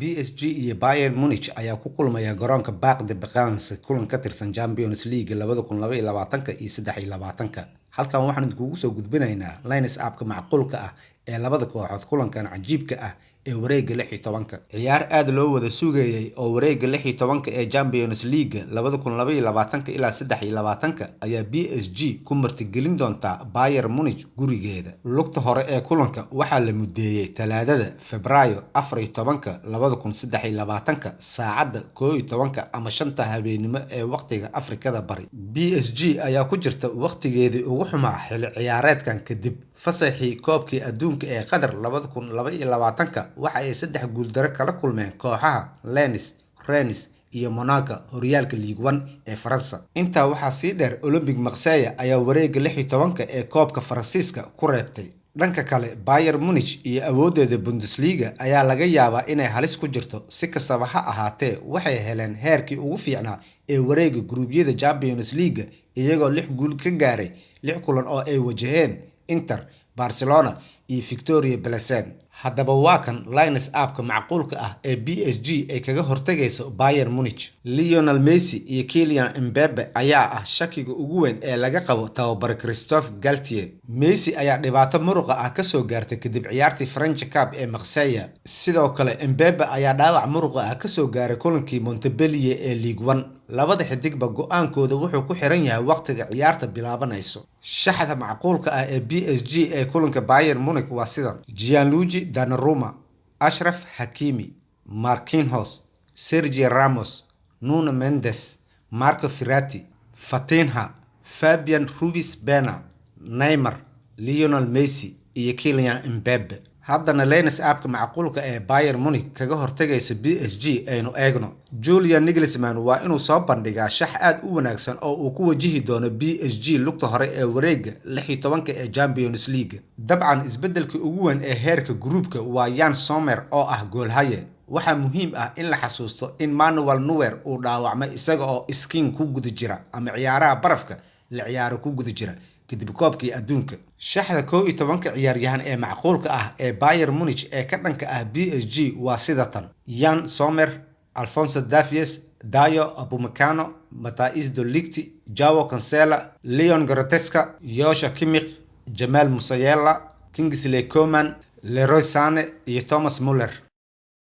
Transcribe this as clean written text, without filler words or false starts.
PSG iyo Bayern Munich ayaa ku kulmaya garoonka Parc des Princes kulan ka tirsan Champions League 2022 iyo 23. halkan waxaan idinku soo gudbinaynaa line-up-ka macquulka ah ee labada kooxood kulankan cajiibka ah ee wareegga 16. ciyaar aad loo wada sugayay oo wareegga 16 ee Champions League 2022 ilaa 23 ayaa PSG ku martigelin doonta Bayern Munich gurigeeda. lugta hore ee kulanka waxaa la mudeeyay Talaadada Febraayo 14, 2023 saacada 11 ama 5 habeenimo ee waqtiga Afrikada Bari. PSG ayaa ku jirta waqtigeedii ugu xumaa xilli ciyaareedkan kadib fasaxii koobkii adduunka ee Qatar 2022 waxa ay 3 guuldaro kala kulmeen kooxaha Lens, Rennes iyo Monaco horyaalka Ligue 1 ee Faransa. intaa waxaa sii dheer Olympique Marseille ayaa wareegga 16 ee koobka Faransiiska ku reebtay. dhanka kale Bayern Munich iyo awoodeeda Bundesliga ayaa laga yaabaa inay halis ku jirto. si kastaba ha ahaatee waxay heleen heerkii ugu fiicnaa ee wareegga gruubyada Champions League iyagoo 6 guul ka gaaray 6 kulan oo ay wajaheen Inter, Barcelona iyo Victoria Pilsen. haddaba waa kan line-up-ka macquulka ah ee PSG ay kaga hortagayso Bayern Munich. Lionel Messi iyo Kylian Mbappe ayaa ah shakiga ugu weyn ee laga qabo tababare Christophe Galtier. Messi ayaa dhibaato muruqa ah ka soo gaartay kadib ciyaartii French Cup ee Marseille. sidoo kale Mbappe ayaa dhaawac muruqa ah ka soo gaaray kulankii Montpellier ee Ligue 1. labada xidigba go'aankooda wuxuu ku xiran yahay waqtiga ciyaarta bilaabanayso. shaxda macquulka ah ee PSG ee kulanka Bayern Munich waa sidan: Gianluigi Donnarumma, Achraf Hakimi, Marquinhos, Sergio Ramos, Nuno Mendes, Marco Verratti, Vitinha, Fabian Ruiz Bena, Neymar, Lionel Messi iyo Kylian Mbappe. haddana line-up-ka macquulka ee Bayern Munich kaga hortagaysa PSG aynu eegno. Julian Nagelsmann waa inuu soo bandhigaa shax aad u wanaagsan oo uu ku wajihi doono PSG lugta hore ee wareegga 16 ee Champions League. dabcan isbedelka ugu weyn ee heerka gruupka waa Jan Sommer oo ah goolhaye. waxaa muhiim ah in la xasuusto in Manuel Neuer uu dhaawacmay isaga oo skiing ku guda jira ama ciyaaraha barafka la ciyaaro ku guda jira kadib koobkii adduunka. shaxda 11 ciyaaryahan ee macquulka ah ee Bayern Munich ee ka dhanka ah PSG waa sida tan: Jan Sommer, Alphonso Davies, Dayo Upamecano, Matthijs de Ligt, Joao Cancelo, Leon Goretzka, Joshua Kimmich, Jamal Musiala, Kingsley Coman, Leroy Sane iyo Thomas Muller.